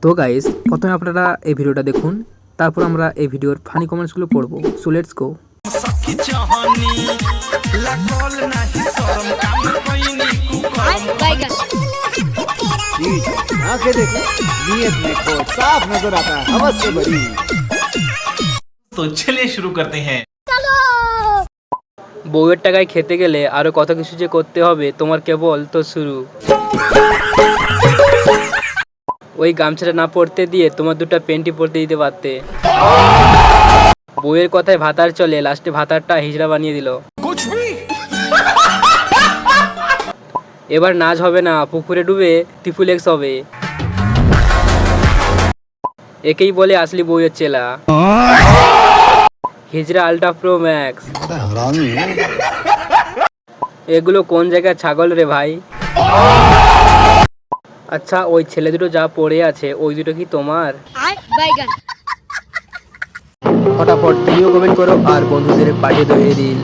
তো গাইস, প্রথমে আপনারা এই ভিডিওটা দেখুন, তারপর আমরা এই ভিডিওর ফানি কমেন্টসগুলো পড়ব। So let's go. आंखें देखो, नीयत में खोट साफ नजर आता है, हवस से भरी। तो चलिए शुरू करते हैं। বউয়ের টাকায় খেতে গেলে আরো কত কিছু যে করতে হবে, তোমার কেবল তো শুরু। ওই গামছাটা না পরতে দিয়ে তোমার দুটো প্যান্টি পরতে দিতে পারতে। বউয়ের কথায় ভাতার চলে, লাস্টে ভাতারটা হিজড়া বানিয়ে দিল। এবার নাচ হবে না, পুকুরে ডুবে ট্রিপল এক্স হবে। একেই বলে আসলি বউয়ের চেলা। হিজড়া আল্ট্রা প্রো ম্যাক্স। এগুলো কোন জায়গায় ছাগল রে ভাই? আচ্ছা, ওই ছেলে দুটো যা পড়ে আছে ওই দুটো কি তোমার? ফটাফট তুমিও কমেন্ট করো আর বন্ধুদের পাঠিয়ে দাও এই রিল।